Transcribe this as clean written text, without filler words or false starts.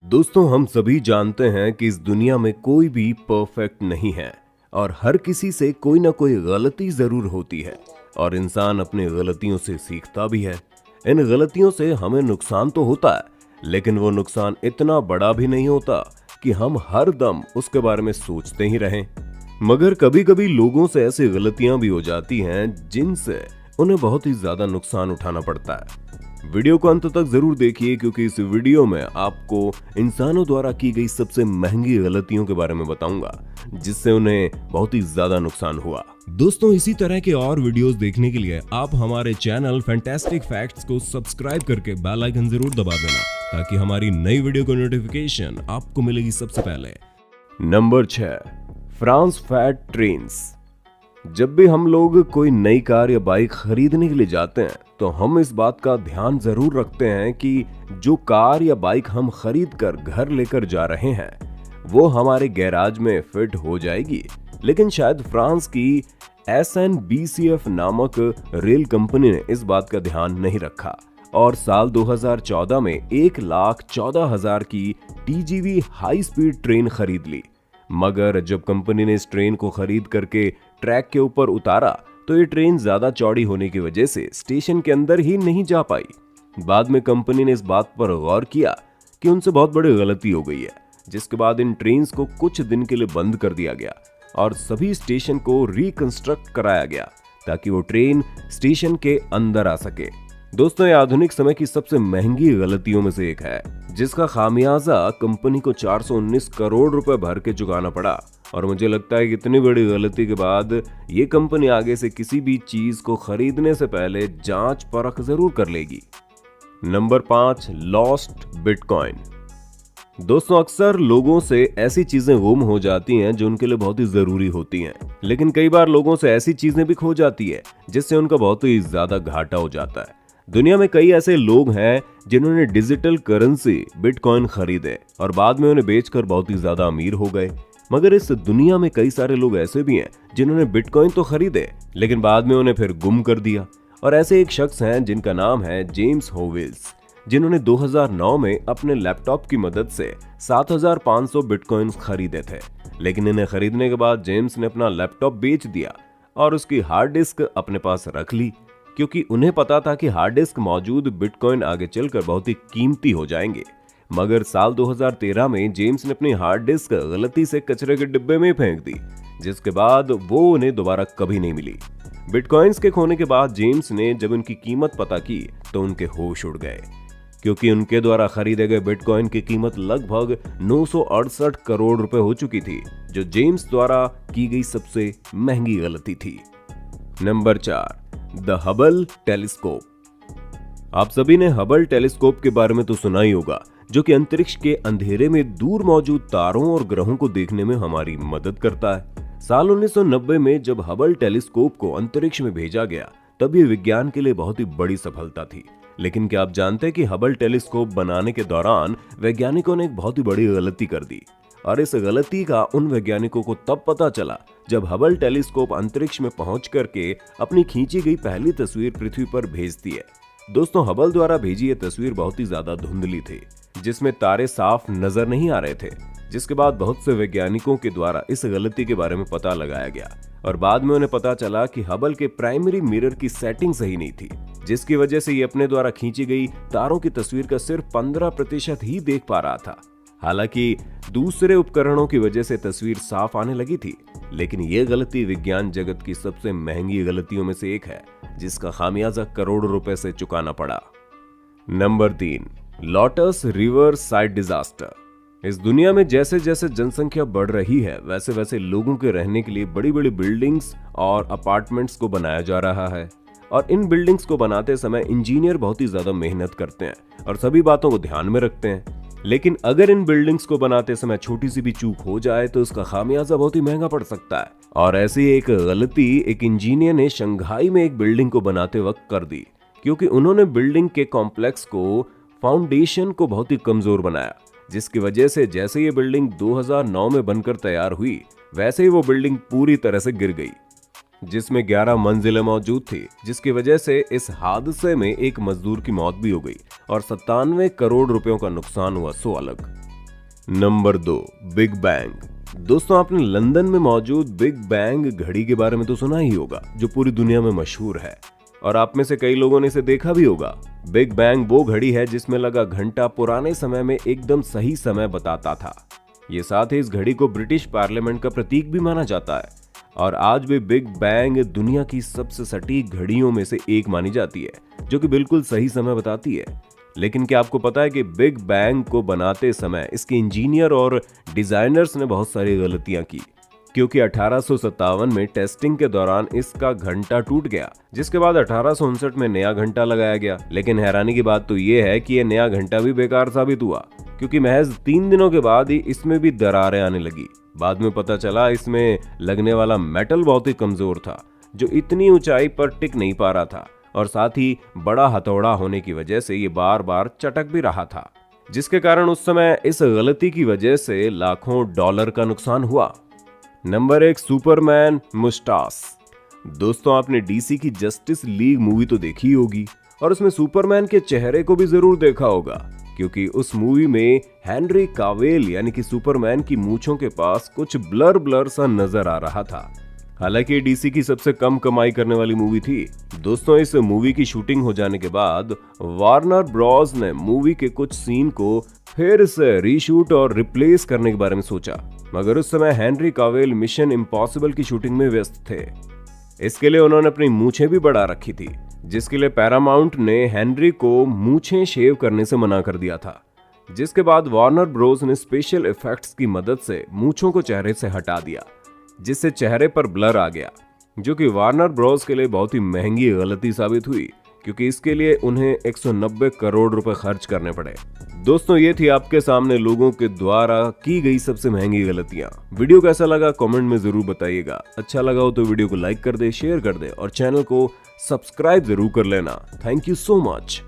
दोस्तों, हम सभी जानते हैं कि इस दुनिया में कोई भी परफेक्ट नहीं है और हर किसी से कोई ना कोई गलती जरूर होती है और इंसान अपनी गलतियों से सीखता भी है। इन गलतियों से हमें नुकसान तो होता है, लेकिन वो नुकसान इतना बड़ा भी नहीं होता कि हम हर दम उसके बारे में सोचते ही रहें। मगर कभी कभी लोगों से ऐसी गलतियां भी हो जाती हैं जिनसे उन्हें बहुत ही ज्यादा नुकसान उठाना पड़ता है। वीडियो को अंत तक जरूर देखिए, क्योंकि इस वीडियो में आपको इंसानों द्वारा की गई सबसे महंगी गलतियों के बारे में बताऊंगा जिससे उन्हें बहुत ही ज्यादा नुकसान हुआ। दोस्तों, इसी तरह के और वीडियोस देखने के लिए आप हमारे चैनल फैंटास्टिक फैक्ट्स को सब्सक्राइब करके बेल आइकन जरूर दबा देना, ताकि हमारी नई वीडियो की नोटिफिकेशन आपको मिलेगी सबसे पहले। Number 6, France fat trains. जब भी हम लोग कोई नई कार या बाइक खरीदने के लिए जाते हैं तो हम इस बात का ध्यान जरूर रखते हैं कि जो कार या बाइक हम खरीद कर घर लेकर जा रहे हैं वो हमारे गैराज में फिट हो जाएगी। लेकिन शायद फ्रांस की SNBCF नामक रेल कंपनी ने इस बात का ध्यान नहीं रखा और साल 2014 में 1,14,000 की TGV हाई स्पीड ट्रेन खरीद ली। मगर जब कंपनी ने इस ट्रेन को खरीद करके ट्रैक के ऊपर उतारा तो ये ट्रेन ज्यादा चौड़ी होने की वजह से स्टेशन के अंदर ही नहीं जा पाई। बाद में कंपनी ने इस बात पर गौर किया कि उनसे बहुत बड़ी गलती हो गई है, जिसके बाद इन ट्रेन्स को कुछ दिन के लिए बंद कर दिया गया और सभी स्टेशन को रिकंस्ट्रक्ट कराया गया ताकि वो ट्रेन स्टेशन के अंदर आ सके। दोस्तों, ये आधुनिक समय की सबसे महंगी गलतियों में से एक है, जिसका खामियाजा कंपनी को 419 करोड़ रुपए भर के चुकाना पड़ा। और मुझे लगता है कि इतनी बड़ी गलती के बाद ये कंपनी आगे से किसी भी चीज को खरीदने से पहले जांच परख जरूर कर लेगी। Number 5, lost bitcoin. दोस्तों, अक्सर लोगों से ऐसी चीजें गुम हो जाती हैं जो उनके लिए बहुत ही जरूरी होती हैं, लेकिन कई बार लोगों से ऐसी चीजें भी खो जाती है जिससे उनका बहुत ही ज्यादा घाटा हो जाता है। दुनिया में कई ऐसे लोग हैं जिन्होंने डिजिटल करेंसी बिटकॉइन खरीदे और बाद में उन्हें बेचकर बहुत ही ज्यादा अमीर हो गए। मगर इस दुनिया में कई सारे लोग ऐसे भी हैं जिन्होंने बिटकॉइन तो खरीदे लेकिन बाद में उन्हें फिर गुम कर दिया। और ऐसे एक शख्स हैं जिनका नाम है जेम्स होवेल्स, जिन्होंने 2009 में अपने लैपटॉप की मदद से 7,500 बिटकॉइंस खरीदे थे। लेकिन इन्हें खरीदने के बाद जेम्स ने अपना लैपटॉप बेच दिया और उसकी हार्ड डिस्क अपने पास रख ली, क्योंकि उन्हें पता था कि हार्ड डिस्क मौजूद बिटकॉइन आगे चलकर बहुत ही कीमती हो जाएंगे। मगर साल 2013 में जेम्स ने अपनी हार्ड डिस्क गलती से कचरे के डिब्बे में फेंक दी, जिसके बाद वो उन्हें दोबारा कभी नहीं मिली। बिटकॉइंस के खोने के बाद जेम्स ने जब उनकी कीमत पता की तो उनके होश उड़ गए, क्योंकि उनके द्वारा खरीदे गए बिटकॉइन की कीमत लगभग 968 करोड़ रुपए हो चुकी थी, जो जेम्स द्वारा की गई सबसे महंगी गलती थी। Number 4, the Hubble telescope. आप सभी ने हबल टेलीस्कोप के बारे में तो सुना ही होगा, जो कि अंतरिक्ष के अंधेरे में दूर मौजूद तारों और ग्रहों को देखने में हमारी मदद करता है। साल 1990 में जब हबल टेलीस्कोप को अंतरिक्ष में भेजा गया तब ये विज्ञान के लिए बहुत ही बड़ी सफलता थी। लेकिन क्या आप जानते हैं कि हबल टेलीस्कोप बनाने के दौरान वैज्ञानिकों ने एक बहुत ही बड़ी गलती कर दी, और इस गलती का उन वैज्ञानिकों को तब पता चला जब हबल टेलीस्कोप अंतरिक्ष में पहुंच करके अपनी खींची गई पहली तस्वीर पृथ्वी पर भेजती है। दोस्तों, हबल द्वारा भेजी ये तस्वीर बहुत ही ज्यादा धुंधली थी, जिसमें तारे साफ नजर नहीं आ रहे थे, जिसके बाद बहुत से वैज्ञानिकों के द्वारा इस गलती के बारे में पता लगाया गया और बाद में उन्हें पता चला कि हबल के प्राइमरी मिरर की सेटिंग सही नहीं थी, जिसकी वजह से ये अपने द्वारा खींची गई तारों की तस्वीर का सिर्फ 15% ही देख पा रहा था। हालांकि दूसरे उपकरणों की वजह से तस्वीर साफ आने लगी थी, लेकिन यह गलती विज्ञान जगत की सबसे महंगी गलतियों में से एक है, जिसका खामियाजा करोड़ों रुपए से चुकाना पड़ा। Number 3, lotus river side disaster. इस दुनिया में जैसे जैसे जनसंख्या बढ़ रही है वैसे वैसे लोगों के रहने के लिए बड़ी बड़ी बिल्डिंग्स और अपार्टमेंट्स को बनाया जा रहा है, और इन बिल्डिंग्स को बनाते समय इंजीनियर बहुत ही ज्यादा मेहनत करते हैं और सभी बातों को ध्यान में रखते हैं। लेकिन अगर इन बिल्डिंग्स को बनाते समय छोटी सी भी चूक हो जाए तो उसका खामियाजा बहुत ही महंगा पड़ सकता है। और ऐसी एक गलती एक इंजीनियर ने शंघाई में एक बिल्डिंग को बनाते वक्त कर दी, क्योंकि उन्होंने बिल्डिंग के कॉम्प्लेक्स को फाउंडेशन को बहुत ही कमजोर बनाया, जिसकी वजह से जैसे ये बिल्डिंग 2009 में बनकर तैयार हुई वैसे ही वो बिल्डिंग पूरी तरह से गिर गई, जिसमें 11 मंजिलें मौजूद थी, जिसकी वजह से इस हादसे में एक मजदूर की मौत भी हो गई और 97 करोड़ रुपयों का नुकसान हुआ, सो अलग। Number 2, big bang. दोस्तों, आपने लंदन में मौजूद बिग बैंग घड़ी के बारे में तो सुना ही होगा, जो पूरी दुनिया में मशहूर है और आप में से कई लोगों ने इसे देखा भी होगा। बिग बैंग वो घड़ी है जिसमें लगा घंटा पुराने समय में एकदम सही समय बताता था। ये साथ ही इस घड़ी को ब्रिटिश पार्लियामेंट का प्रतीक भी माना जाता है और आज भी बिग बैंग दुनिया की सबसे सटीक घड़ियों में से एक मानी जाती है, जो कि बिल्कुल सही समय बताती है। लेकिन क्या आपको पता है कि बिग बैंग को बनाते समय इसके इंजीनियर और डिजाइनर्स ने बहुत सारी गलतियां की, क्योंकि 1857 में टेस्टिंग के दौरान इसका घंटा टूट गया, जिसके बाद 1859 में नया घंटा लगाया गया। लेकिन हैरानी की बात तो ये है कि यह नया घंटा भी बेकार साबित हुआ, क्योंकि महज 3 दिनों के बाद ही इसमें भी दरारें आने लगी। बाद में पता चला इसमें लगने वाला मेटल बहुत ही कमजोर था, जो इतनी ऊंचाई पर टिक नहीं पा रहा था और साथ ही बड़ा हथौड़ा होने की वजह से ये बार बार चटक भी रहा था, जिसके कारण उस समय इस गलती की वजह से लाखों डॉलर का नुकसान हुआ। नंबर 1, सुपरमैन मुस्टास। दोस्तों, आपने डीसी की जस्टिस लीग मूवी तो देखी होगी और उसमें सुपरमैन के चेहरे को भी जरूर देखा होगा, क्योंकि उस मूवी में हेनरी कावेल यानी कि सुपरमैन की मूंछों के पास कुछ ब्लर ब्लर सा नजर आ रहा था। हालांकि डीसी की सबसे कम कमाई करने वाली मूवी थी। दोस्तों, इस मूवी की शूटिंग हो जाने के बाद वार्नर ब्रॉस ने मूवी के कुछ सीन को फिर से रीशूट और रिप्लेस करने के बारे में सोचा, मगर उस समय हेनरी कावेल मिशन इम्पॉसिबल की शूटिंग में व्यस्त थे। इसके लिए उन्होंने अपनी मूछें भी बढ़ा रखी थी, जिसके लिए पैरामाउंट ने हेनरी को मूछें शेव करने से मना कर दिया था। जिसके बाद वार्नर ब्रोस ने स्पेशल इफेक्ट्स की मदद से मूछों को चेहरे से हटा दिया, जिससे चेहरे पर ब्लर आ गया, जो कि वार्नर ब्रोस के लिए बहुत ही महंगी गलती साबित हुई, क्योंकि इसके लिए उन्हें 190 करोड़ रुपए खर्च करने पड़े। दोस्तों, ये थी आपके सामने लोगों के द्वारा की गई सबसे महंगी गलतियां। वीडियो कैसा लगा कमेंट में जरूर बताइएगा। अच्छा लगा हो तो वीडियो को लाइक कर दे, शेयर कर दे और चैनल को सब्सक्राइब जरूर कर लेना। Thank you so much.